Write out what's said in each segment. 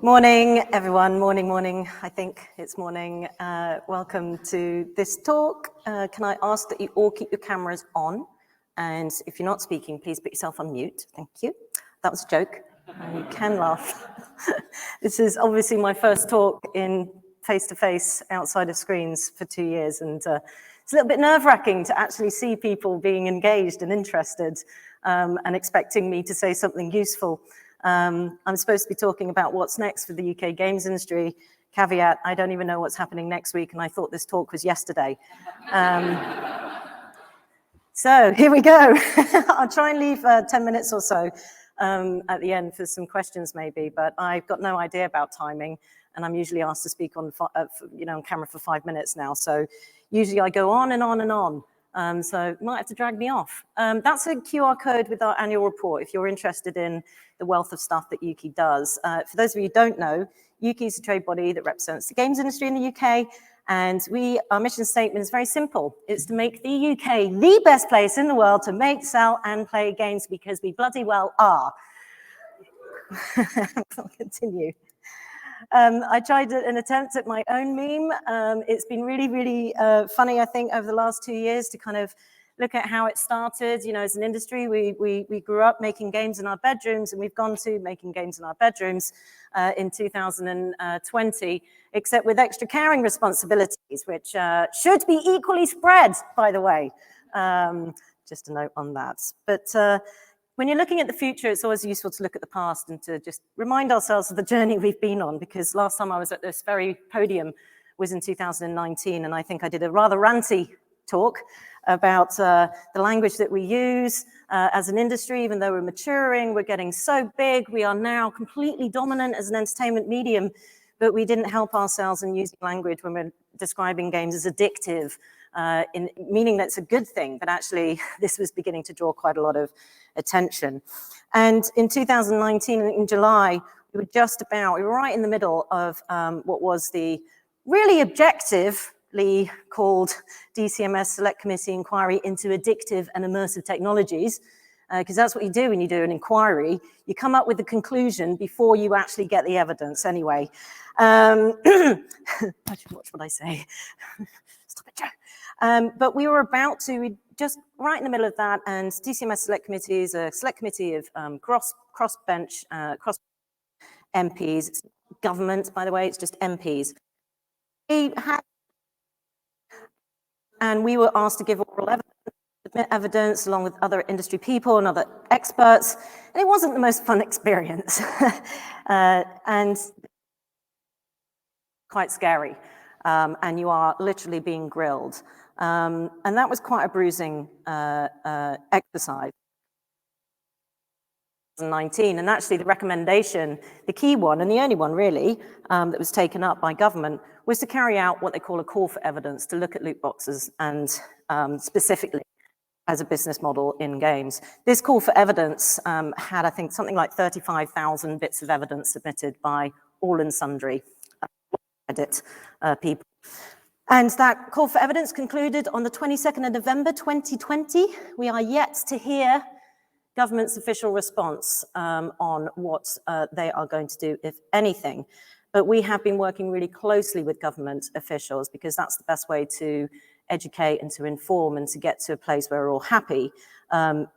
Morning, everyone. Morning. I think it's morning. Welcome to this talk. Can I ask that you all keep your cameras on? And if you're not speaking, please put yourself on mute. Thank you. That was a joke. You can laugh. This is obviously my first talk in face-to-face outside of screens for 2 years. And it's a little bit nerve-wracking to actually see people being engaged and interested and expecting me to say something useful. I'm supposed to be talking about what's next for the UK games industry. Caveat, I don't even know what's happening next week, and I thought this talk was yesterday. So here we go. I'll try and leave 10 minutes or so at the end for some questions maybe, but I've got no idea about timing, and I'm usually asked to speak on camera for 5 minutes now. So usually I go on and on and on. So you might have to drag me off. That's a QR code with our annual report if you're interested in the wealth of stuff that Ukie does. For those of you who don't know, Ukie is a trade body that represents the games industry in the UK, and our mission statement is very simple. It's to make the UK the best place in the world to make, sell, and play games, because we bloody well are. I'll continue. I tried an attempt at my own meme. It's been really funny, I think, over the last 2 years to kind of look at how it started. You know, as an industry, we grew up making games in our bedrooms, and we've gone to making games in our bedrooms in 2020, except with extra caring responsibilities, which should be equally spread, by the way. Just a note on that. But when you're looking at the future, it's always useful to look at the past and to just remind ourselves of the journey we've been on, because last time I was at this very podium was in 2019, and I think I did a rather ranty talk about the language that we use as an industry. Even though we're maturing, we're getting so big, we are now completely dominant as an entertainment medium, but we didn't help ourselves in using language when we're describing games as addictive, meaning that's a good thing, but actually this was beginning to draw quite a lot of attention. And in 2019, in July, we were right in the middle of what was the really objectively called DCMS Select Committee Inquiry into Addictive and Immersive Technologies, because that's what you do when you do an inquiry. You come up with the conclusion before you actually get the evidence anyway. I should watch what I say. Stop it, Joe. But we were just right in the middle of that, and DCMS Select Committee is a select committee of cross-bench, cross MPs. It's government, by the way, it's just MPs. And we were asked to give oral evidence along with other industry people and other experts, and it wasn't the most fun experience. And quite scary, and you are literally being grilled. And that was quite a bruising exercise. 2019, and actually the recommendation, the key one and the only one really that was taken up by government, was to carry out what they call a call for evidence, to look at loot boxes and specifically as a business model in games. This call for evidence had, I think, something like 35,000 bits of evidence submitted by all and sundry edit people. And that call for evidence concluded on the 22nd of November 2020. We are yet to hear government's official response on what they are going to do, if anything. But we have been working really closely with government officials, because that's the best way to educate and to inform and to get to a place where we're all happy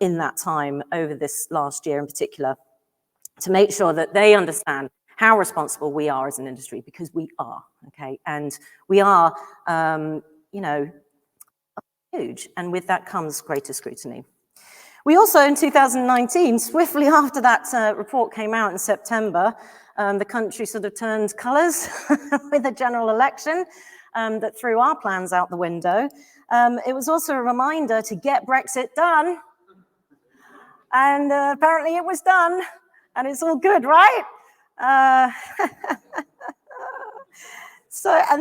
in that time over this last year in particular, to make sure that they understand how responsible we are as an industry, because we are, okay? And we are, huge, and with that comes greater scrutiny. We also, in 2019, swiftly after that report came out in September, the country sort of turned colours with a general election that threw our plans out the window. It was also a reminder to get Brexit done, and apparently it was done, and it's all good, right? And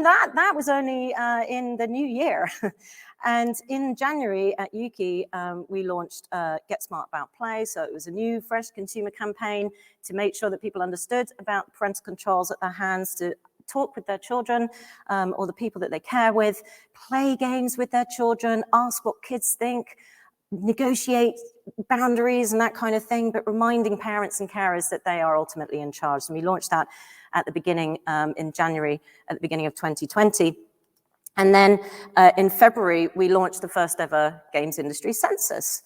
that was only in the new year. And in January at Ukie, we launched Get Smart About Play. So it was a new, fresh consumer campaign to make sure that people understood about parental controls at their hands, to talk with their children or the people that they care with, play games with their children, ask what kids think, negotiate boundaries and that kind of thing, but reminding parents and carers that they are ultimately in charge. And we launched that at the beginning, in January, at the beginning of 2020. And then in February, we launched the first ever games industry census,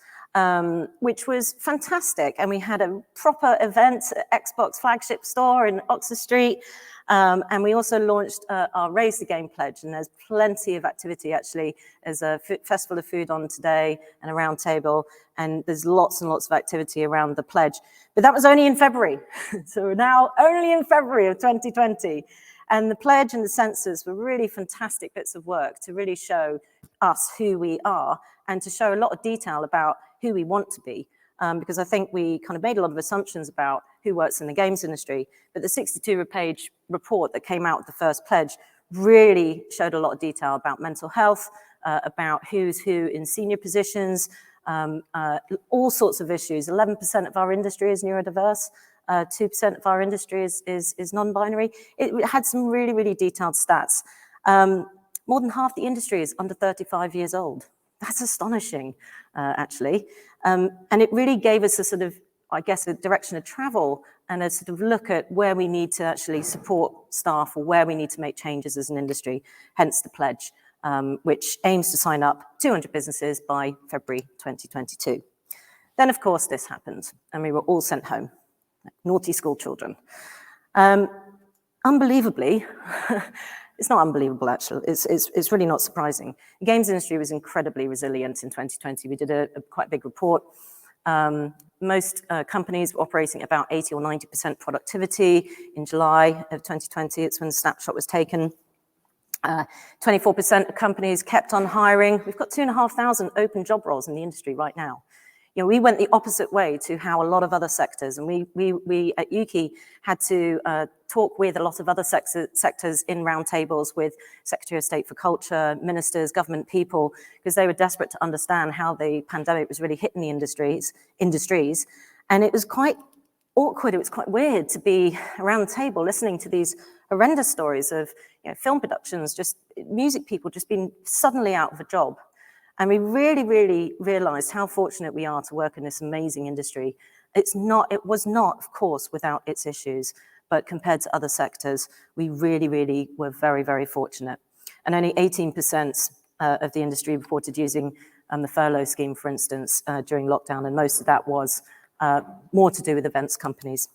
which was fantastic. And we had a proper event at Xbox flagship store in Oxford Street. And we also launched our Raise the Game pledge, and there's plenty of activity actually. There's a festival of food on today and a round table, and there's lots and lots of activity around the pledge. But that was only in February. So we're now only in February of 2020. And the pledge and the census were really fantastic bits of work to really show us who we are and to show a lot of detail about who we want to be. Because I think we kind of made a lot of assumptions about who works in the games industry, but the 62-page report that came out with the first pledge really showed a lot of detail about mental health, about who's who in senior positions, all sorts of issues. 11% of our industry is neurodiverse, 2% of our industry is non-binary. It had some really, really detailed stats. More than half the industry is under 35 years old. That's astonishing, actually. And it really gave us a sort of, I guess, a direction of travel and a sort of look at where we need to actually support staff or where we need to make changes as an industry, hence the pledge, which aims to sign up 200 businesses by February 2022. Then, of course, this happened, and we were all sent home, like naughty school children. Unbelievably, it's not unbelievable, actually. It's really not surprising. The games industry was incredibly resilient in 2020. We did a quite big report. Most companies were operating at about 80 or 90% productivity. In July of 2020, it's when the snapshot was taken. 24% of companies kept on hiring. We've got 2,500 open job roles in the industry right now. You know, we went the opposite way to how a lot of other sectors, and we at Ukie had to talk with a lot of other sectors in roundtables with Secretary of State for Culture, ministers, government people, because they were desperate to understand how the pandemic was really hitting the industries. And it was quite awkward, it was quite weird to be around the table listening to these horrendous stories of, you know, film productions, just music people just being suddenly out of a job. And we really, really realized how fortunate we are to work in this amazing industry. It was not, of course, without its issues, but compared to other sectors, we really, really were very, very fortunate. And only 18% of the industry reported using the furlough scheme, for instance, during lockdown, and most of that was more to do with events companies.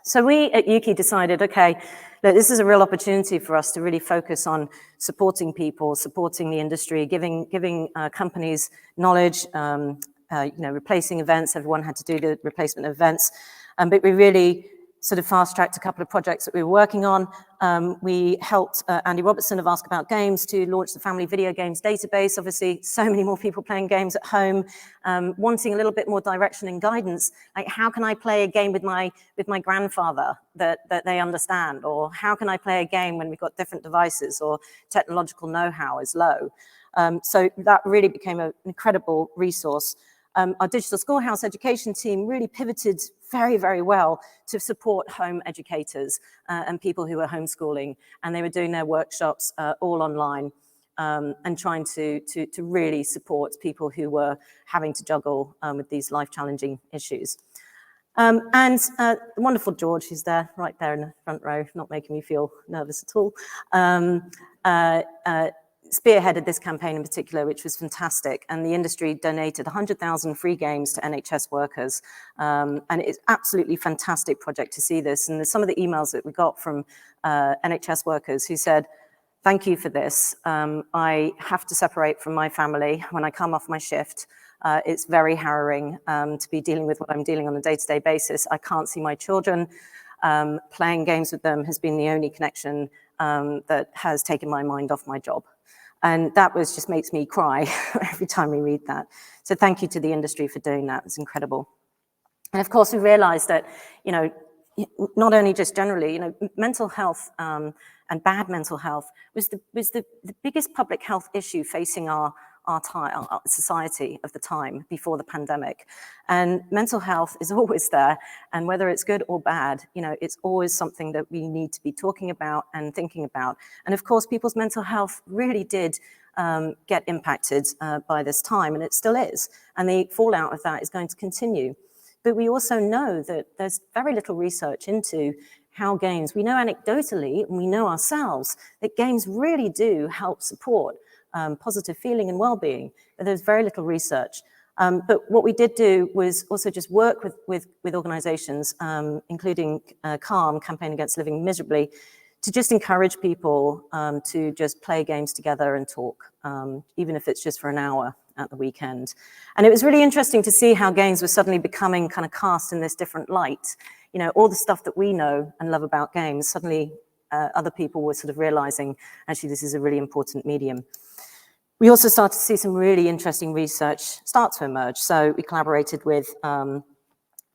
So we at Ukie decided, okay, look, this is a real opportunity for us to really focus on supporting people, supporting the industry, giving companies knowledge, replacing events. Everyone had to do the replacement of events. But we really sort of fast-tracked a couple of projects that we were working on. We helped Andy Robertson of Ask About Games to launch the Family Video Games database. Obviously, so many more people playing games at home, wanting a little bit more direction and guidance. Like, how can I play a game with my grandfather that they understand? Or how can I play a game when we've got different devices or technological know-how is low? So that really became an incredible resource. Our digital schoolhouse education team really pivoted very, very well to support home educators and people who are homeschooling. And they were doing their workshops all online and trying to really support people who were having to juggle with these life-challenging issues. The wonderful George, who's there, right there in the front row, not making me feel nervous at all, spearheaded this campaign in particular, which was fantastic. And the industry donated 100,000 free games to NHS workers. And it's absolutely fantastic project to see this. And there's some of the emails that we got from NHS workers who said, thank you for this. I have to separate from my family when I come off my shift. It's very harrowing to be dealing with what I'm dealing on a day-to-day basis. I can't see my children. Playing games with them has been the only connection that has taken my mind off my job. And that just makes me cry every time we read that. So thank you to the industry for doing that. It's incredible. And of course, we realized that, you know, not only just generally, you know, mental health and bad mental health was the biggest public health issue facing our society of the time before the pandemic. And mental health is always there, and whether it's good or bad, you know, it's always something that we need to be talking about and thinking about. And of course, people's mental health really did get impacted by this time, and it still is. And the fallout of that is going to continue. But we also know that there's very little research into how games, we know anecdotally, and we know ourselves, that games really do help support positive feeling and well-being, but there's very little research. But what we did do was also just work with organizations, including CALM, Campaign Against Living Miserably, to just encourage people to just play games together and talk, even if it's just for an hour at the weekend. And it was really interesting to see how games were suddenly becoming kind of cast in this different light. You know, all the stuff that we know and love about games, suddenly other people were sort of realizing, actually, this is a really important medium. We also started to see some really interesting research start to emerge. So we collaborated with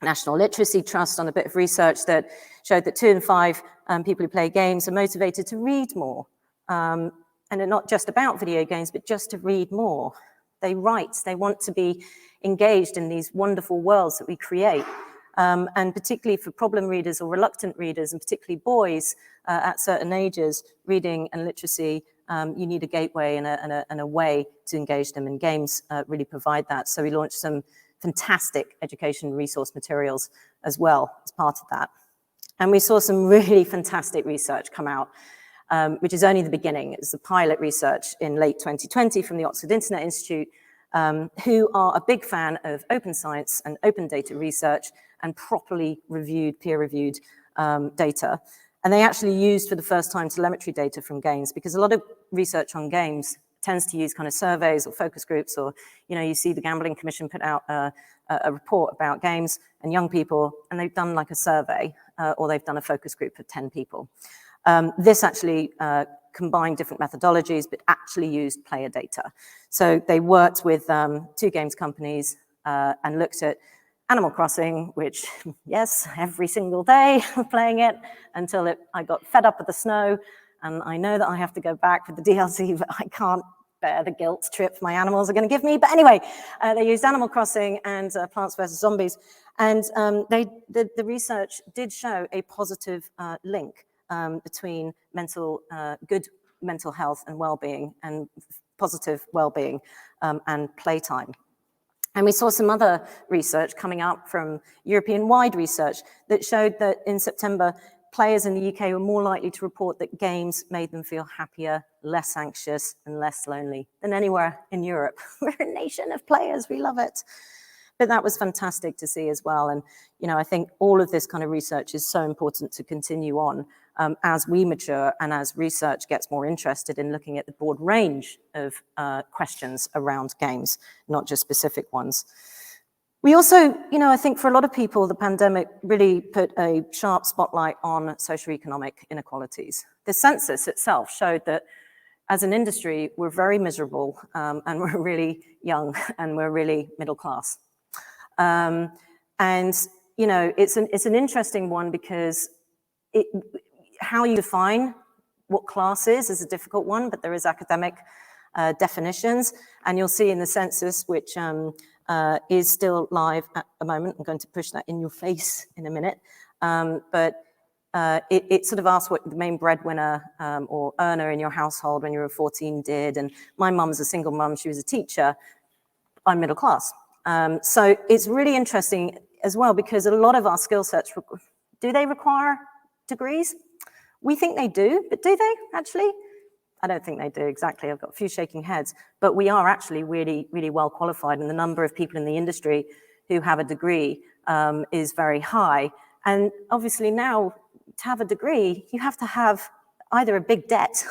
National Literacy Trust on a bit of research that showed that 2 in 5 people who play games are motivated to read more. And they're not just about video games, but just to read more. They write, they want to be engaged in these wonderful worlds that we create. And particularly for problem readers or reluctant readers, and particularly boys at certain ages, reading and literacy, you need a gateway and a way to engage them, and games really provide that. So we launched some fantastic education resource materials as well as part of that. And we saw some really fantastic research come out, which is only the beginning. It's the pilot research in late 2020 from the Oxford Internet Institute, who are a big fan of open science and open data research and properly reviewed, peer-reviewed data. And they actually used for the first time telemetry data from games, because a lot of research on games tends to use kind of surveys or focus groups, or, you know, you see the Gambling Commission put out a report about games and young people, and they've done like a survey, or they've done a focus group of 10 people. This actually combined different methodologies, but actually used player data. So they worked with 2 games companies and looked at Animal Crossing, which, yes, every single day of playing it until I got fed up with the snow. And I know that I have to go back for the DLC, but I can't bear the guilt trip my animals are going to give me. But anyway, they used Animal Crossing and Plants vs. Zombies. And the research did show a positive link between good mental health and well-being, and positive well-being and playtime. And we saw some other research coming up from European-wide research that showed that in September, players in the UK were more likely to report that games made them feel happier, less anxious, and less lonely than anywhere in Europe. We're a nation of players, we love it. But that was fantastic to see as well. And, you know, I think all of this kind of research is so important to continue on as we mature and as research gets more interested in looking at the broad range of questions around games, not just specific ones. We also, you know, I think for a lot of people, the pandemic really put a sharp spotlight on socioeconomic inequalities. The census itself showed that as an industry, we're very miserable and we're really young and we're really middle class. And, you know, it's an interesting one, because how you define what class is a difficult one, but there is academic definitions. And you'll see in the census, which is still live at the moment. I'm going to push that in your face in a minute. But it sort of asks what the main breadwinner or earner in your household when you were 14 did. And my mum's a single mum. She was a teacher. I'm middle class. So it's really interesting as well, because a lot of our skill sets, do they require degrees? We think they do, but do they actually? I don't think they do exactly. I've got a few shaking heads, but we are actually really, really well qualified, and the number of people in the industry who have a degree is very high. And obviously now, to have a degree, you have to have either a big debt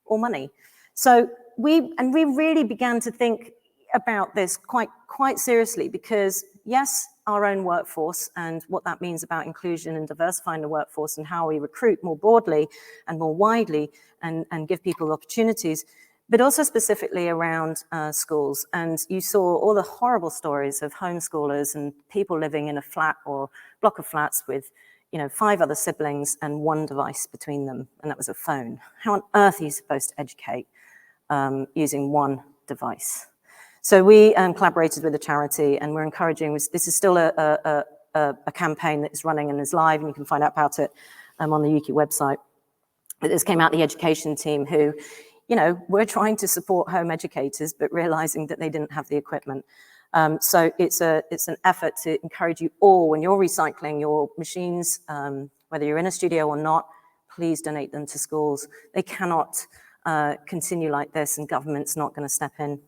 or money. So we really began to think about this quite seriously, because yes, our own workforce and what that means about inclusion and diversifying the workforce and how we recruit more broadly and more widely and give people opportunities, but also specifically around schools. And you saw all the horrible stories of homeschoolers and people living in a flat or block of flats with, you know, 5 other siblings and 1 device between them, and that was a phone. How on earth are you supposed to educate using 1 device? So we collaborated with a charity, and we're encouraging, this is still a campaign that is running and is live, and you can find out about it on the Ukie website. But this came out the education team who, you know, we're trying to support home educators, but realizing that they didn't have the equipment. So it's an effort to encourage you all, when you're recycling your machines, Whether you're in a studio or not, please donate them to schools. They cannot continue like this, and government's not going to step in.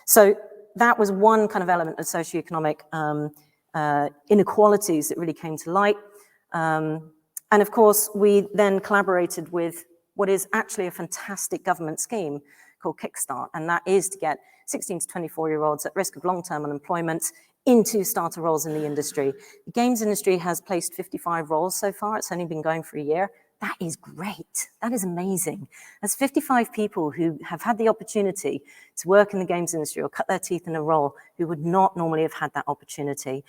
So that was one kind of element of socioeconomic inequalities that really came to light. And of course, we then collaborated with what is actually a fantastic government scheme called Kickstart, and that is to get 16 to 24-year-olds at risk of long-term unemployment into starter roles in the industry. The games industry has placed 55 roles so far. It's only been going for a year. That is great. That is amazing. That's 55 people who have had the opportunity to work in the games industry or cut their teeth in a role who would not normally have had that opportunity.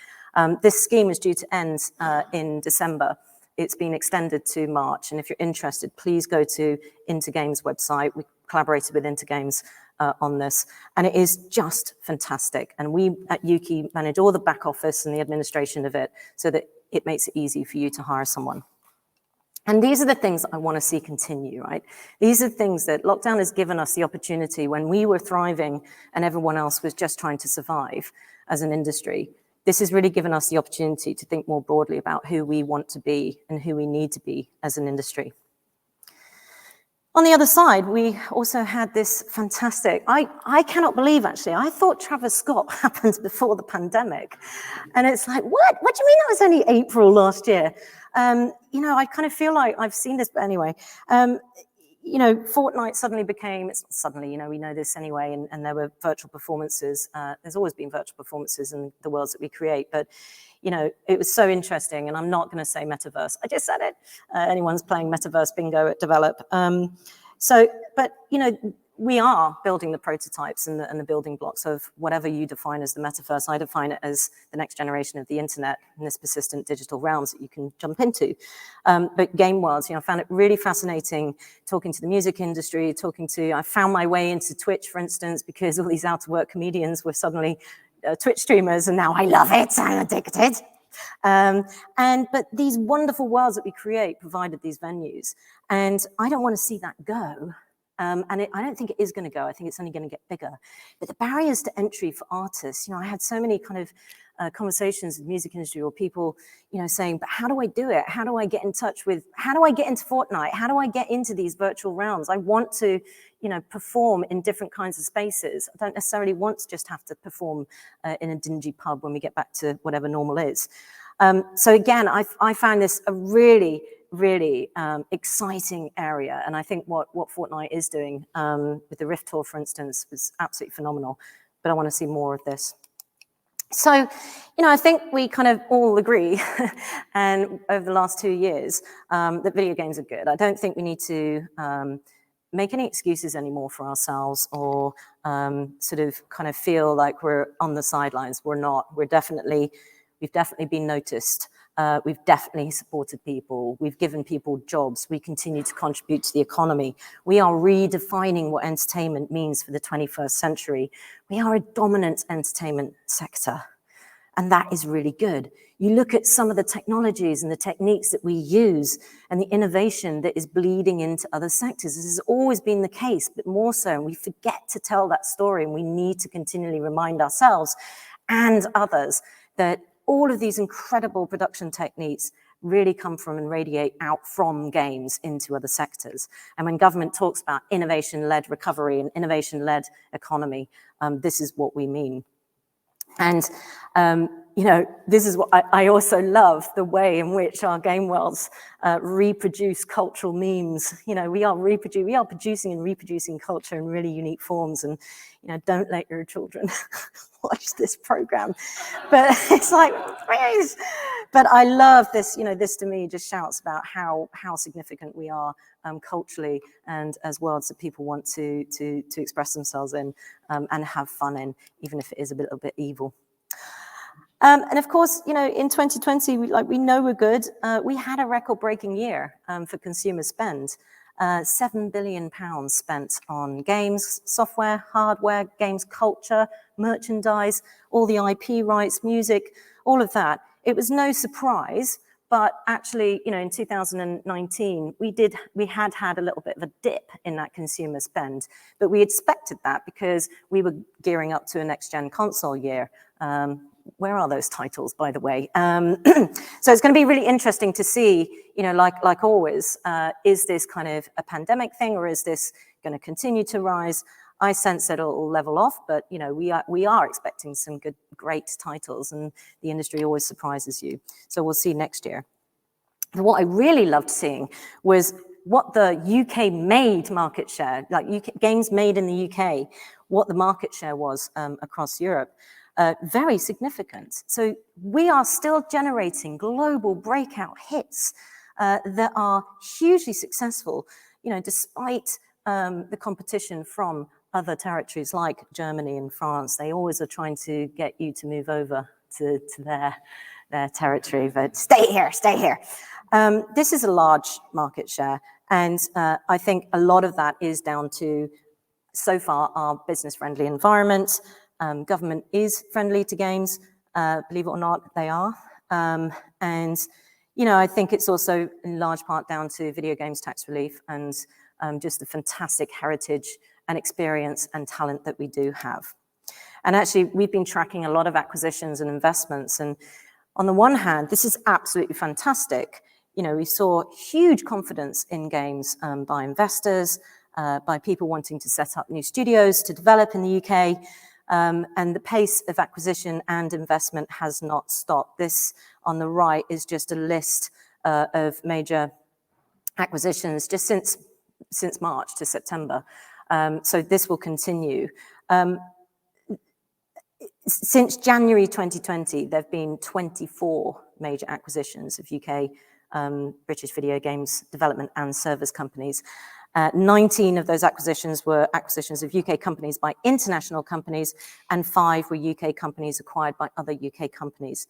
This scheme is due to end in December. It's been extended to March. And if you're interested, please go to Intergame's website. We collaborated with Intergames on this, and it is just fantastic. And we at Ukie manage all the back office and the administration of it so that it makes it easy for you to hire someone. And these are the things that I want to see continue, right? These are things that lockdown has given us the opportunity when we were thriving and everyone else was just trying to survive as an industry. This has really given us the opportunity to think more broadly about who we want to be and who we need to be as an industry. On the other side, we also had this fantastic, I cannot believe actually, I thought Travis Scott happened before the pandemic. And it's like, what? What do you mean it was only April last year? You know, I kind of feel like I've seen this, but anyway, you know, Fortnite suddenly became, it's not suddenly, you know, we know this anyway, and there were virtual performances. There's always been virtual performances in the worlds that we create, but, you know, it was so interesting, and I'm not going to say metaverse. I just said it. Anyone's playing metaverse bingo at Develop. But, you know, we are building the prototypes and the building blocks of whatever you define as the metaverse. I define it as the next generation of the internet and this persistent digital realms that you can jump into. But game worlds, you know, I found it really fascinating talking to the music industry, I found my way into Twitch, for instance, because all these out-of-work comedians were suddenly Twitch streamers, and now I love it, I'm addicted. But these wonderful worlds that we create provided these venues, and I don't want to see that go. I don't think it is going to go. I think it's only going to get bigger. But the barriers to entry for artists, you know, I had so many kind of conversations with the music industry or people, you know, saying, but how do I do it? How do I get in touch with, how do I get into Fortnite? How do I get into these virtual realms? I want to, you know, perform in different kinds of spaces. I don't necessarily want to just have to perform in a dingy pub when we get back to whatever normal is. So again, I found this a really exciting area. And I think what Fortnite is doing with the Rift Tour, for instance, was absolutely phenomenal. But I want to see more of this. So, you know, I think we kind of all agree, and over the last 2 years, that video games are good. I don't think we need to make any excuses anymore for ourselves or sort of kind of feel like we're on the sidelines. We're not. We've definitely been noticed. We've definitely supported people. We've given people jobs. We continue to contribute to the economy. We are redefining what entertainment means for the 21st century. We are a dominant entertainment sector, and that is really good. You look at some of the technologies and the techniques that we use and the innovation that is bleeding into other sectors. This has always been the case, but more so, and we forget to tell that story, and we need to continually remind ourselves and others that all of these incredible production techniques really come from and radiate out from games into other sectors. And when government talks about innovation-led recovery and innovation-led economy, this is what we mean. And, you know, this is what I also love, the way in which our game worlds reproduce cultural memes. You know, we are producing and reproducing culture in really unique forms. And, you know, don't let your children watch this program. But it's like, please. But I love this, you know, this to me just shouts about how significant we are culturally and as worlds that people want to express themselves in and have fun in, even if it is a little bit evil. And of course, you know, in 2020, we know we're good. We had a record-breaking year for consumer spend. £7 billion spent on games, software, hardware, games culture, merchandise, all the IP rights, music, all of that. It was no surprise, but actually, you know, in 2019, we had a little bit of a dip in that consumer spend, but we expected that because we were gearing up to a next-gen console year. where are those titles, by the way? So it's going to be really interesting to see, like always, is this kind of a pandemic thing, or is this going to continue to rise? I sense that it'll level off, but we are expecting some great titles, and the industry always surprises you. So we'll see next year. But what I really loved seeing was what the UK made market share, like games made in the UK, what the market share was across Europe. Very significant. So we are still generating global breakout hits that are hugely successful, despite the competition from other territories like Germany and France. They always are trying to get you to move over to their territory, but stay here, stay here. This is a large market share, and I think a lot of that is down to, so far, our business-friendly environment. Government is friendly to games, believe it or not, they are. And I think it's also in large part down to video games tax relief and just the fantastic heritage and experience and talent that we do have. And actually, we've been tracking a lot of acquisitions and investments. And on the one hand, this is absolutely fantastic. We saw huge confidence in games by investors, by people wanting to set up new studios to develop in the UK. And the pace of acquisition and investment has not stopped. This on the right is just a list of major acquisitions just since March to September. So this will continue. Since January 2020, there have been 24 major acquisitions of UK British video games development and service companies. 19 of those acquisitions were acquisitions of UK companies by international companies, and 5 were UK companies acquired by other UK companies.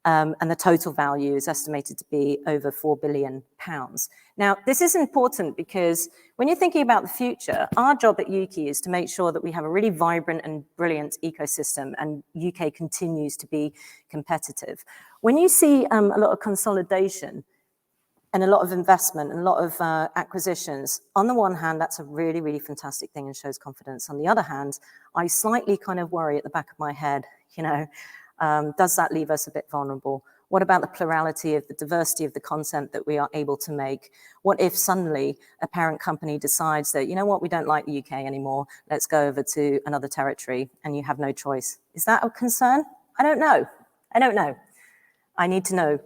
And the total value is estimated to be over £4 billion. Now, this is important because when you're thinking about the future, our job at Ukie is to make sure that we have a really vibrant and brilliant ecosystem, and UK continues to be competitive. When you see a lot of consolidation and a lot of investment and a lot of acquisitions, on the one hand, that's a really, really fantastic thing and shows confidence. On the other hand, I slightly kind of worry at the back of my head, does that leave us a bit vulnerable? What about the plurality of the diversity of the content that we are able to make? What if suddenly a parent company decides that, we don't like the UK anymore, let's go over to another territory, and you have no choice? Is that a concern? I don't know. I need to know.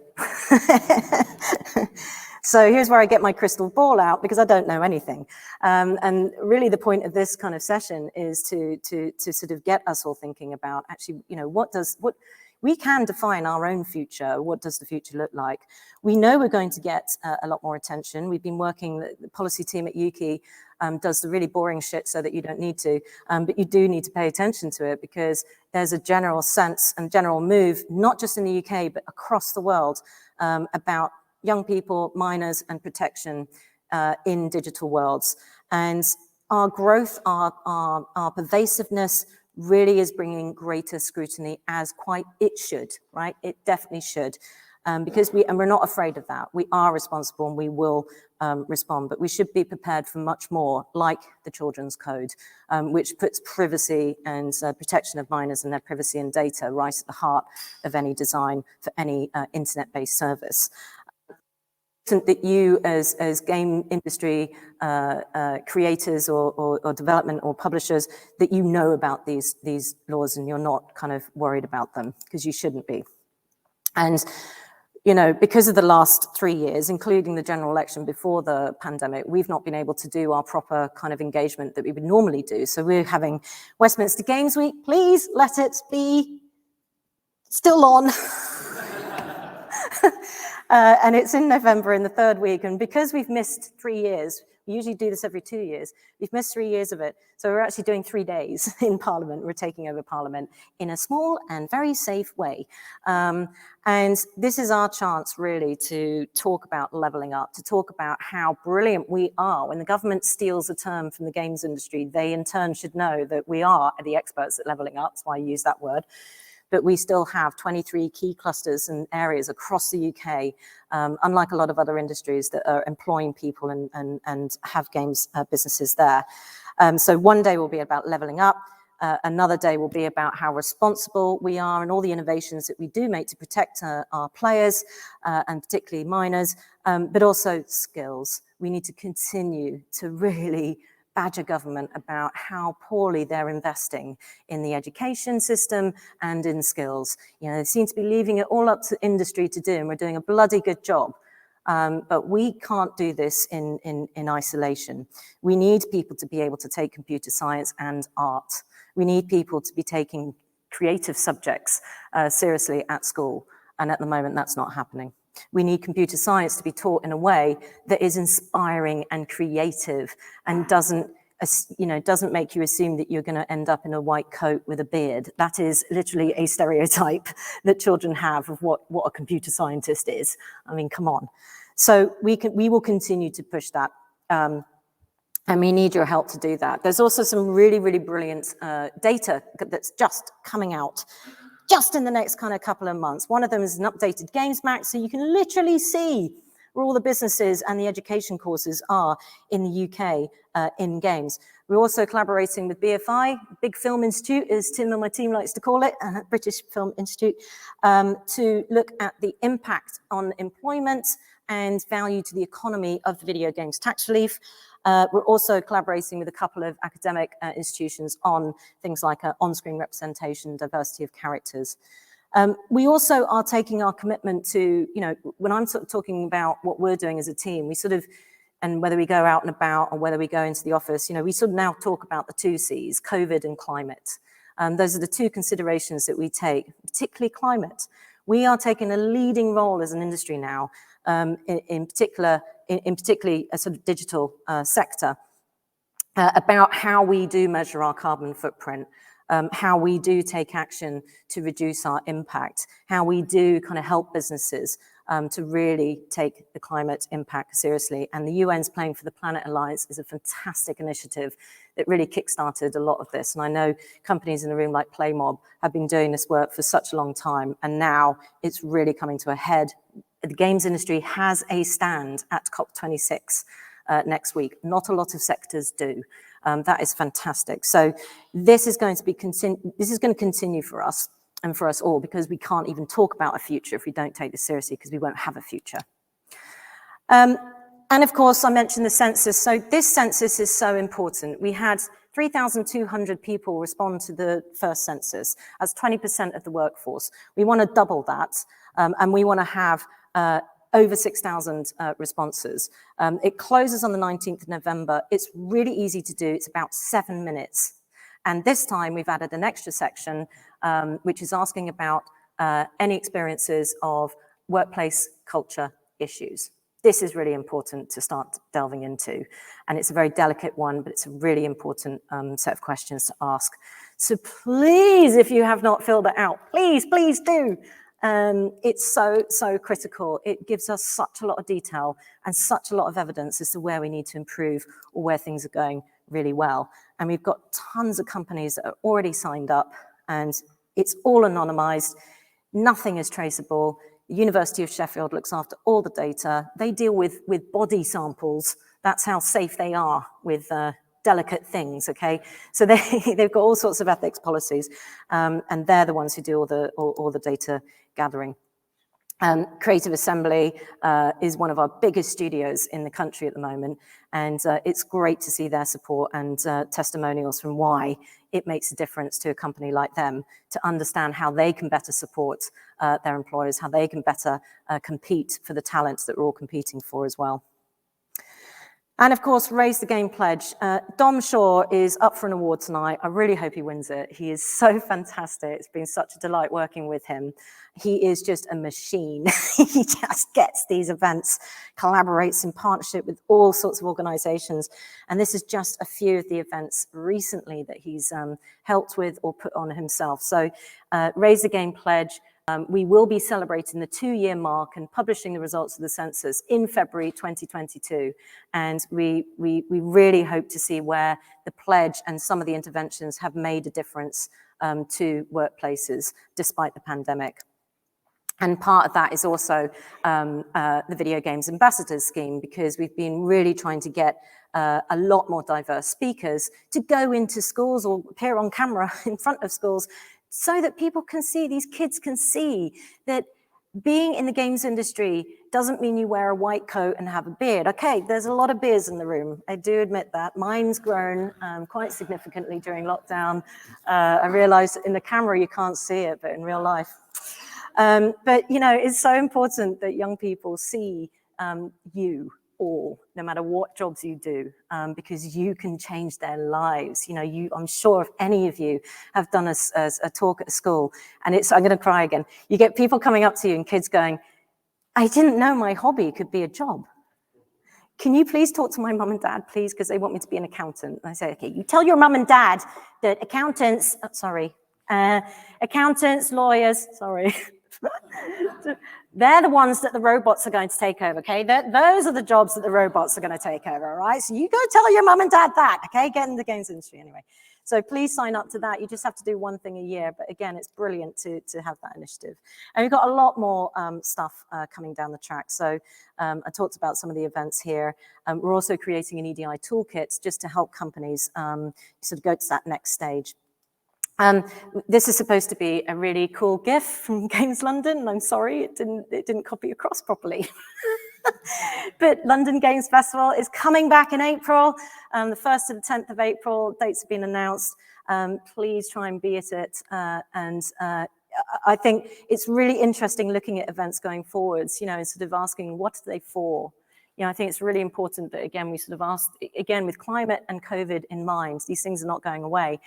So here's where I get my crystal ball out, because I don't know anything. And really the point of this kind of session is to sort of get us all thinking about actually, what we can define our own future. What does the future look like? We know we're going to get a lot more attention. We've been working, the policy team at Ukie does the really boring shit so that you don't need to, but you do need to pay attention to it, because there's a general sense and general move, not just in the UK, but across the world, about young people, minors, and protection in digital worlds. And our growth, our pervasiveness really is bringing greater scrutiny, as quite it should, right? It definitely should. Because we're not afraid of that. We are responsible, and we will respond, but we should be prepared for much more, like the Children's Code, which puts privacy and protection of minors and their privacy and data right at the heart of any design for any internet-based service. That you as game industry creators or development or publishers, that you know about these laws and you're not kind of worried about them, because you shouldn't be. And because of the last 3 years, including the general election before the pandemic, we've not been able to do our proper kind of engagement that we would normally do. So we're having Westminster Games Week. Please let it be still on. And it's in November, in the 3rd week. And because we've missed 3 years, we usually do this every 2 years, we've missed 3 years of it. So we're actually doing 3 days in Parliament. We're taking over Parliament in a small and very safe way. And this is our chance really to talk about levelling up, to talk about how brilliant we are. When the government steals a term from the games industry, they in turn should know that we are the experts at levelling up. That's why I use that word. But we still have 23 key clusters and areas across the UK, unlike a lot of other industries that are employing people and have games businesses there. So one day will be about levelling up. Another day will be about how responsible we are and all the innovations that we do make to protect our players and particularly minors, but also skills. We need to continue to really badger government about how poorly they're investing in the education system and in skills. You know, they seem to be leaving it all up to industry to do, and we're doing a bloody good job. But we can't do this in isolation. We need people to be able to take computer science and art. We need people to be taking creative subjects seriously at school. And at the moment, that's not happening. We need computer science to be taught in a way that is inspiring and creative and doesn't make you assume that you're going to end up in a white coat with a beard. That is literally a stereotype that children have of what a computer scientist is. I mean, come on. So we will continue to push that. And we need your help to do that. There's also some really, really brilliant data that's just coming out just in the next kind of couple of months. One of them is an updated games map, so you can literally see where all the businesses and the education courses are in the UK in games. We're also collaborating with BFI, Big Film Institute, as Tim and my team likes to call it, British Film Institute, to look at the impact on employment and value to the economy of the video games tax relief. We're also collaborating with a couple of academic institutions on things like on-screen representation, diversity of characters. We also are taking our commitment to, you know, when I'm sort of talking about what we're doing as a team, we sort of, and whether we go out and about or whether we go into the office, you know, we sort of now talk about the two C's, COVID and climate. Those are the two considerations that we take, particularly climate. We are taking a leading role as an industry now, in particularly a sort of digital sector, about how we do measure our carbon footprint, how we do take action to reduce our impact, how we do kind of help businesses to really take the climate impact seriously. And the UN's Playing for the Planet Alliance is a fantastic initiative that really kickstarted a lot of this. And I know companies in the room like Playmob have been doing this work for such a long time, and now it's really coming to a head. The games industry has a stand at COP26 next week. Not a lot of sectors do. That is fantastic. So this is going to continue for us and for us all, because we can't even talk about a future if we don't take this seriously, because we won't have a future. And of course, I mentioned the census. So this census is so important. We had 3,200 people respond to the first census as 20% of the workforce. We want to double that, and we want to have over 6,000 responses. It closes on the 19th of November. It's really easy to do. It's about 7 minutes. And this time we've added an extra section, which is asking about any experiences of workplace culture issues. This is really important to start delving into. And it's a very delicate one, but it's a really important set of questions to ask. So please, if you have not filled it out, please, please do. It's so critical. It gives us such a lot of detail and such a lot of evidence as to where we need to improve or where things are going really well. And we've got tons of companies that are already signed up, and it's all anonymized. Nothing is traceable. The University of Sheffield looks after all the data. They deal with body samples. That's how safe they are with delicate things, okay? So they've got all sorts of ethics policies, and they're the ones who do all the data gathering. Creative Assembly is one of our biggest studios in the country at the moment, and it's great to see their support and testimonials from why it makes a difference to a company like them to understand how they can better support their employers, how they can better compete for the talents that we're all competing for as well. And of course, Raise the Game Pledge. Dom Shaw is up for an award tonight. I really hope he wins it. He is so fantastic. It's been such a delight working with him. He is just a machine. He just gets these events, collaborates in partnership with all sorts of organizations. And this is just a few of the events recently that he's helped with or put on himself. So Raise the Game Pledge. We will be celebrating the 2-year mark and publishing the results of the census in February 2022. And we really hope to see where the pledge and some of the interventions have made a difference to workplaces despite the pandemic. And part of that is also the Video Games Ambassadors Scheme, because we've been really trying to get a lot more diverse speakers to go into schools or appear on camera in front of schools so that people can see, these kids can see that being in the games industry doesn't mean you wear a white coat and have a beard. Okay, there's a lot of beards in the room. I do admit that. Mine's grown quite significantly during lockdown. I realized in the camera you can't see it, but in real life. But, you know, it's so important that young people see you all, no matter what jobs you do, because you can change their lives. You know, I'm sure if any of you have done a talk at school, and I'm going to cry again, you get people coming up to you and kids going, I didn't know my hobby could be a job. Can you please talk to my mum and dad, please, because they want me to be an accountant. And I say, okay, you tell your mum and dad that accountants, lawyers, sorry, they're the ones that the robots are going to take over, okay? Those are the jobs that the robots are going to take over, all right? So you go tell your mum and dad that, okay? Get in the games industry anyway. So please sign up to that. You just have to do one thing a year. But again, it's brilliant to have that initiative. And we've got a lot more stuff coming down the track. So I talked about some of the events here. We're also creating an EDI toolkit just to help companies sort of go to that next stage. This is supposed to be a really cool GIF from Games London, and I'm sorry it didn't copy across properly. But London Games Festival is coming back in April, the 1st to the 10th of April. Dates have been announced. Please try and be at it. I think it's really interesting looking at events going forwards, you know, and sort of asking what are they for? You know, I think it's really important that, again, we sort of ask, again, with climate and COVID in mind, these things are not going away.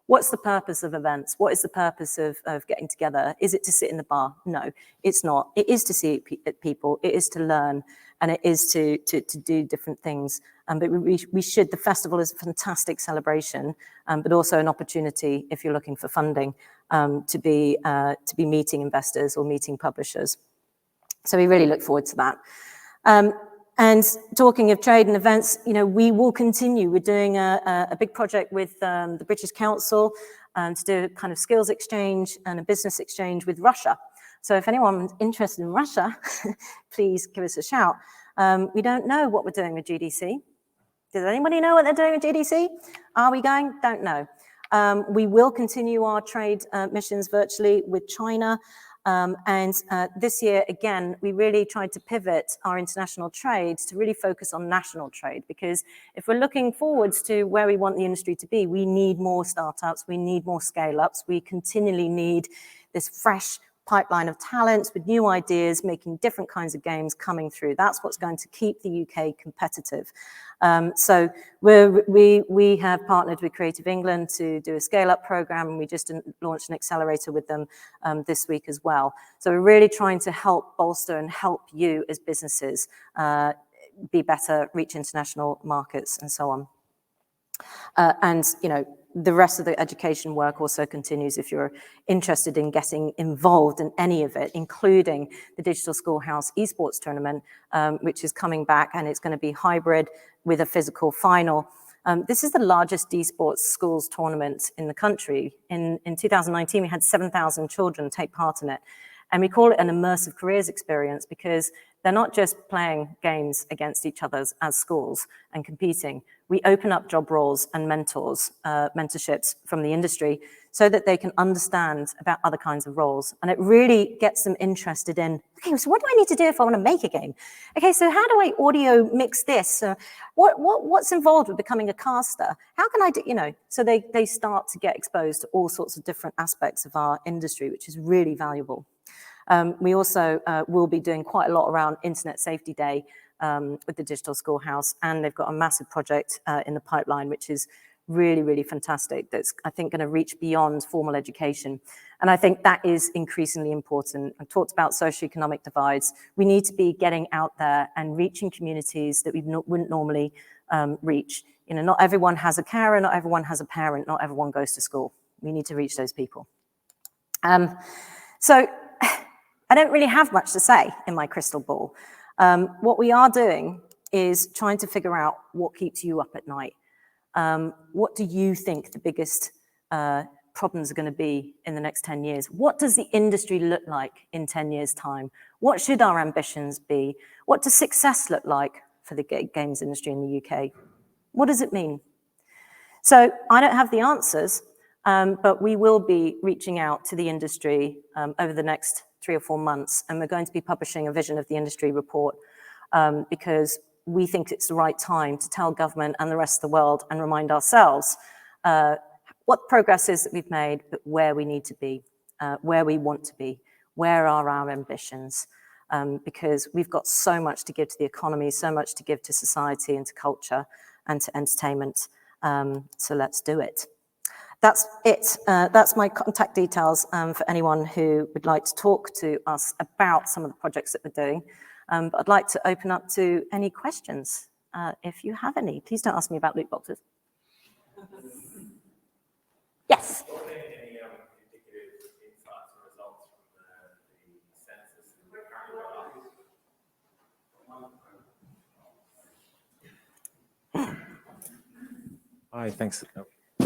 What's the purpose of events? What is the purpose of getting together? Is it to sit in the bar? No, it's not. It is to see people. It is to learn, and it is to do different things. But we should. The festival is a fantastic celebration, but also an opportunity if you're looking for funding to be meeting investors or meeting publishers. So we really look forward to that. And talking of trade and events, you know, we will continue. We're doing a big project with the British Council to do a kind of skills exchange and a business exchange with Russia. So if anyone's interested in Russia, please give us a shout. We don't know what we're doing with GDC. Does anybody know what they're doing with GDC? Are we going? Don't know. We will continue our trade missions virtually with China. This year, again, we really tried to pivot our international trade to really focus on national trade, because if we're looking forwards to where we want the industry to be, we need more startups, we need more scale-ups, we continually need this fresh pipeline of talents with new ideas, making different kinds of games coming through. That's what's going to keep the UK competitive. So we have partnered with Creative England to do a scale-up program, and we just launched an accelerator with them this week as well. So we're really trying to help bolster and help you as businesses be better, reach international markets, and so on. And, you know, the rest of the education work also continues if you're interested in getting involved in any of it, including the Digital Schoolhouse esports tournament, which is coming back, and it's going to be hybrid with a physical final. This is the largest esports schools tournament in the country. In 2019, we had 7,000 children take part in it. And we call it an immersive careers experience because they're not just playing games against each other as schools and competing. We open up job roles and mentorships from the industry so that they can understand about other kinds of roles. And it really gets them interested in, okay, so what do I need to do if I want to make a game? Okay, so how do I audio mix this? What's involved with becoming a caster? How can I do, you know, so they start to get exposed to all sorts of different aspects of our industry, which is really valuable. We also will be doing quite a lot around Internet Safety Day with the Digital Schoolhouse, and they've got a massive project in the pipeline, which is really, really fantastic. That's, I think, going to reach beyond formal education. And I think that is increasingly important. I've talked about socioeconomic divides. We need to be getting out there and reaching communities that we wouldn't normally reach. You know, not everyone has a carer, not everyone has a parent, not everyone goes to school. We need to reach those people. So I don't really have much to say in my crystal ball. What we are doing is trying to figure out what keeps you up at night. What do you think the biggest problems are going to be in the next 10 years? What does the industry look like in 10 years' time? What should our ambitions be? What does success look like for the games industry in the UK? What does it mean? So I don't have the answers, but we will be reaching out to the industry over the next 3 or 4 months, and we're going to be publishing a vision of the industry report because we think it's the right time to tell government and the rest of the world and remind ourselves what progress is that we've made, but where we need to be, where we want to be, where are our ambitions, because we've got so much to give to the economy, so much to give to society and to culture and to entertainment. So let's do it. That's it. That's my contact details for anyone who would like to talk to us about some of the projects that we're doing. But I'd like to open up to any questions, if you have any. Please don't ask me about loot boxes. Yes. Any indicative insights or results from the census currently? Hi, thanks.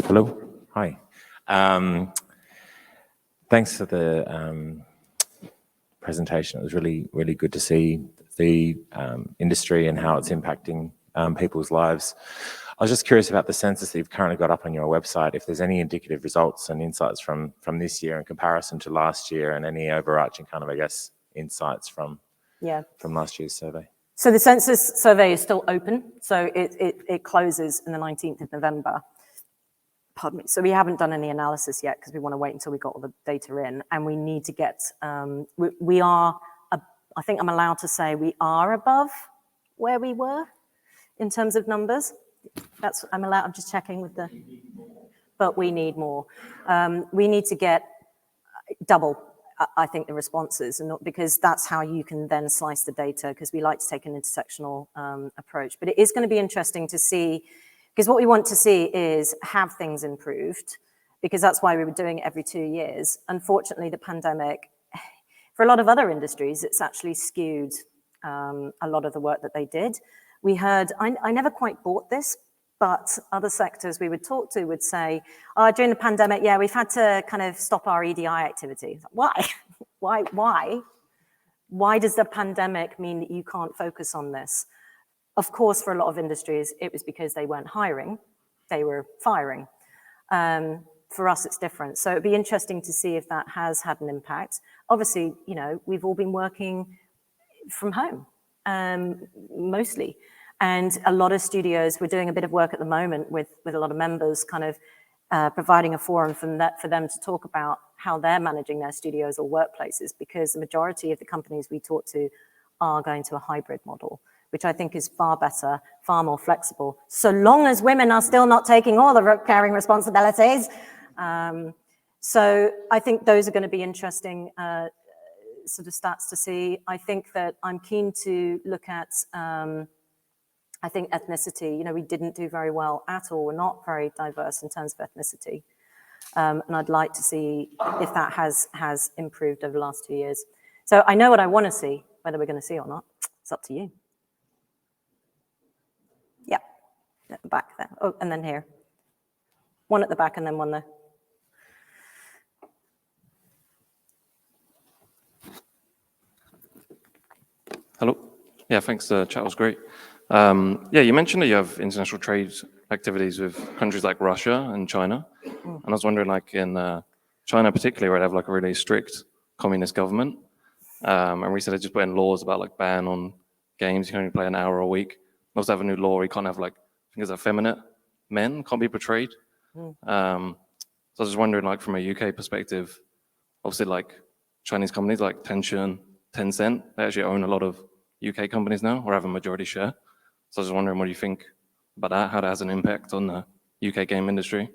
Hello. Hi. Thanks for the presentation. It was really, really good to see the industry and how it's impacting people's lives. I was just curious about the census that you've currently got up on your website, if there's any indicative results and insights from this year in comparison to last year, and any overarching kind of, I guess, insights from last year's survey. So the census survey is still open. So it closes on the 19th of November. Pardon me. So we haven't done any analysis yet because we want to wait until we got all the data in, and we need to get, we are, I think I'm allowed to say we are above where we were in terms of numbers. I'm allowed, I'm just checking with the, but we need more. We need to get double, I think, the responses, and not, because that's how you can then slice the data, because we like to take an intersectional approach. But it is going to be interesting to see, because what we want to see is, have things improved? Because that's why we were doing it every 2 years. Unfortunately, the pandemic, for a lot of other industries, it's actually skewed a lot of the work that they did. We heard, I never quite bought this, but other sectors we would talk to would say, during the pandemic, yeah, we've had to kind of stop our EDI activity. Why? Why does the pandemic mean that you can't focus on this? Of course, for a lot of industries, it was because they weren't hiring, they were firing. For us, it's different. So it'd be interesting to see if that has had an impact. Obviously, you know, we've all been working from home, mostly. And a lot of studios, we're doing a bit of work at the moment with a lot of members, kind of providing a forum for them to talk about how they're managing their studios or workplaces, because the majority of the companies we talk to are going to a hybrid model, which I think is far better, far more flexible, so long as women are still not taking all the caring responsibilities. So I think those are going to be interesting sort of stats to see. I think that I'm keen to look at, I think, ethnicity. You know, we didn't do very well at all. We're not very diverse in terms of ethnicity. And I'd like to see if that has improved over the last 2 years. So I know what I want to see. Whether we're going to see it or not, it's up to you. Yeah, at the back there. Oh, and then here. One at the back and then one there. Hello. Yeah, thanks. The chat was great. Yeah, you mentioned that you have international trade activities with countries like Russia and China. And I was wondering, like in China particularly, where they have like a really strict communist government. And recently they just put in laws about like ban on games. You can only play an hour a week. They also have a new law. You can't have like, I think it's effeminate men can't be portrayed. So I was just wondering, like from a UK perspective, obviously like Chinese companies like Tencent, they actually own a lot of UK companies now, or have a majority share. So I was just wondering, what do you think about that? How that has an impact on the UK game industry?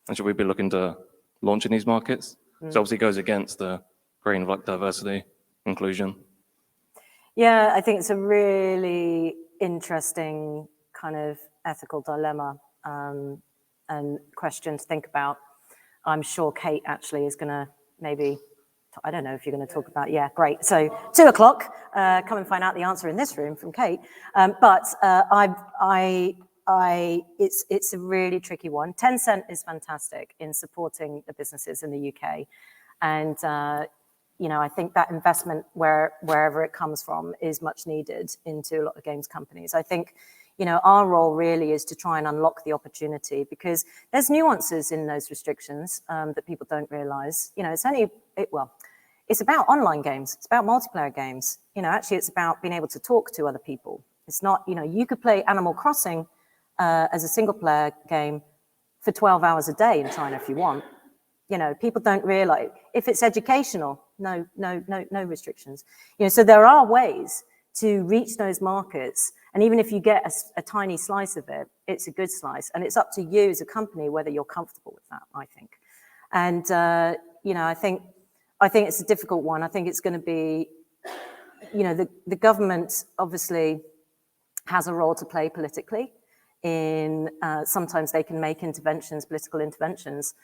And should we be looking to launch in these markets? So obviously it goes against the grain of like diversity, inclusion. Yeah, I think it's a really interesting kind of ethical dilemma and question to think about. I'm sure Kate actually is going to maybe, I don't know if you're going to talk about, yeah, great. So 2 o'clock, come and find out the answer in this room from Kate. But it's a really tricky one. Tencent is fantastic in supporting the businesses in the UK. And, you know, I think that investment wherever it comes from is much needed into a lot of games companies. I think, our role really is to try and unlock the opportunity, because there's nuances in those restrictions that people don't realize. It's about online games. It's about multiplayer games. Actually, it's about being able to talk to other people. It's not, you could play Animal Crossing as a single player game for 12 hours a day in China if you want. People don't realize, if it's educational, no restrictions. So there are ways to reach those markets. And even if you get a tiny slice of it, it's a good slice. And it's up to you as a company whether you're comfortable with that, I think. And, I think it's a difficult one. I think it's going to be, the government obviously has a role to play politically in, sometimes they can make political interventions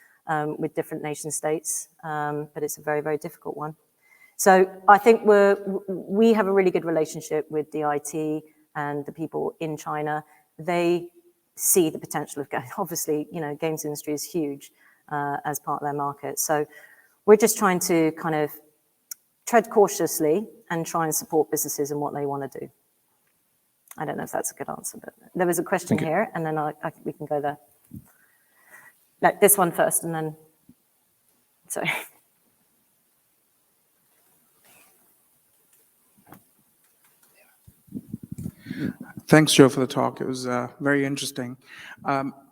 with different nation states, but it's a very, very difficult one. So I think we have a really good relationship with the IT and the people in China. They see the potential of games. Obviously, games industry is huge as part of their market. So we're just trying to kind of tread cautiously and try and support businesses in what they want to do. I don't know if that's a good answer, but there was a question here, and then we can go there. No, this one first, and then, sorry. Thanks, Joe, for the talk. It was very interesting.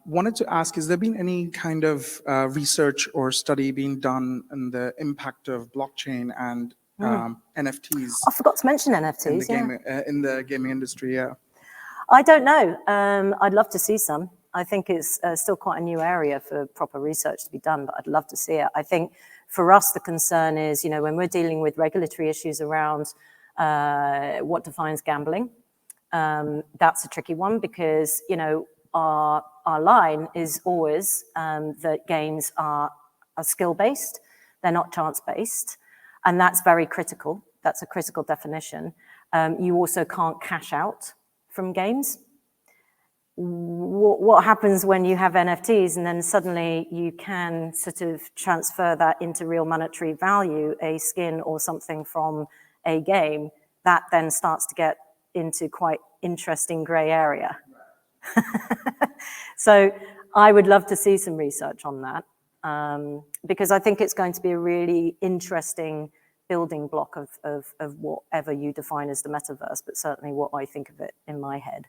Wanted to ask, has there been any kind of research or study being done on the impact of blockchain and NFTs? I forgot to mention NFTs, in the gaming industry, yeah. I don't know. I'd love to see some. I think it's still quite a new area for proper research to be done, but I'd love to see it. I think for us, the concern is, when we're dealing with regulatory issues around what defines gambling, that's a tricky one, because, our line is always that games are skill-based, they're not chance-based, and that's very critical. That's a critical definition. You also can't cash out from games. What happens when you have NFTs and then suddenly you can sort of transfer that into real monetary value, a skin or something from a game, that then starts to get into quite interesting gray area. So I would love to see some research on that, because I think it's going to be a really interesting building block of whatever you define as the metaverse, but certainly what I think of it in my head.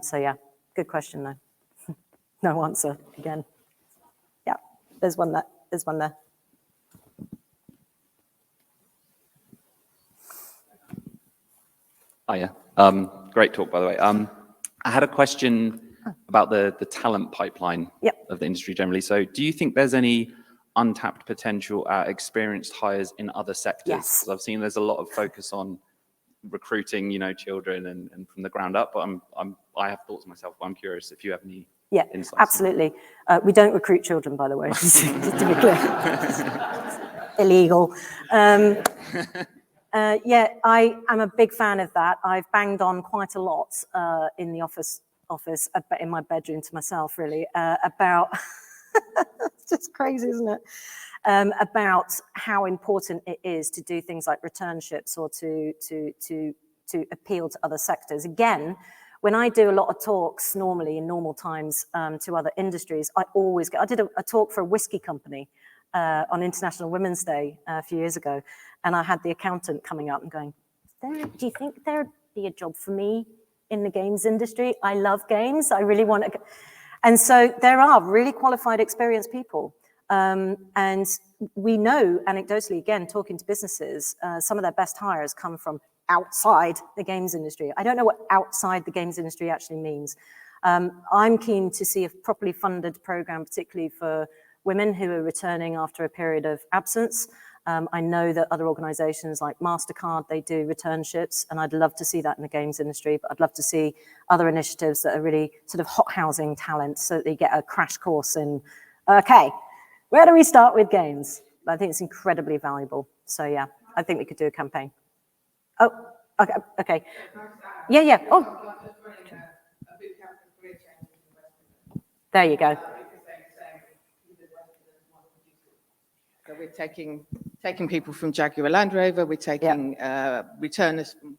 So yeah, good question though. No answer again. Yeah, there's one there. Oh yeah, great talk, by the way. I had a question about the talent pipeline of the industry generally. So do you think there's any untapped potential at experienced hires in other sectors? Yes. 'Cause I've seen there's a lot of focus on recruiting, children and from the ground up, but I have thoughts myself, but I'm curious if you have any insights. Absolutely. We don't recruit children, by the way, just to be clear. Illegal. Yeah, I am a big fan of that. I've banged on quite a lot in the office, in my bedroom to myself, really, about, it's just crazy, isn't it? About how important it is to do things like returnships or to appeal to other sectors. Again, when I do a lot of talks normally in normal times to other industries, I did a talk for a whiskey company on International Women's Day a few years ago, and I had the accountant coming up and going, do you think there'd be a job for me in the games industry? I love games, I really want to. And so there are really qualified, experienced people. And we know anecdotally, again, talking to businesses, some of their best hires come from outside the games industry. I don't know what outside the games industry actually means. I'm keen to see a properly funded program, particularly for women who are returning after a period of absence. I know that other organizations like MasterCard, they do returnships, and I'd love to see that in the games industry, but I'd love to see other initiatives that are really sort of hot housing talent so that they get a crash course in, okay, where do we start with games? I think it's incredibly valuable. So yeah, I think we could do a campaign. Oh, okay. Yeah. Oh. There you go. So we're taking people from Jaguar Land Rover, we're taking returners from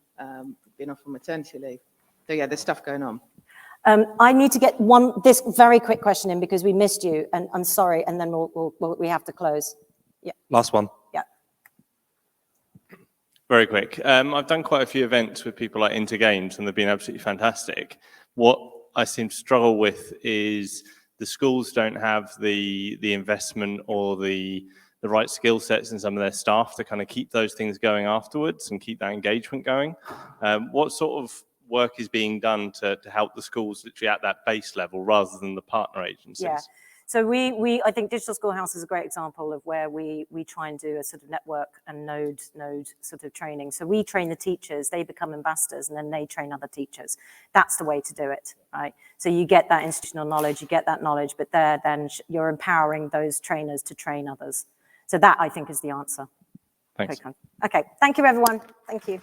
been off on maternity leave. So yeah, there's stuff going on. I need to get this very quick question in because we missed you, and I'm sorry, and then we have to close. Yeah. Last one. Yeah. Very quick. I've done quite a few events with people like Intergames, and they've been absolutely fantastic. What I seem to struggle with is the schools don't have the investment or the right skill sets in some of their staff to kind of keep those things going afterwards and keep that engagement going. What sort of work is being done to help the schools literally at that base level rather than the partner agencies? Yeah. So I think Digital Schoolhouse is a great example of where we try and do a sort of network and node sort of training. So we train the teachers, they become ambassadors, and then they train other teachers. That's the way to do it, right? So you get that institutional knowledge, you get that knowledge, but then you're empowering those trainers to train others. So that, I think, is the answer. Thanks. Okay, thank you, everyone. Thank you.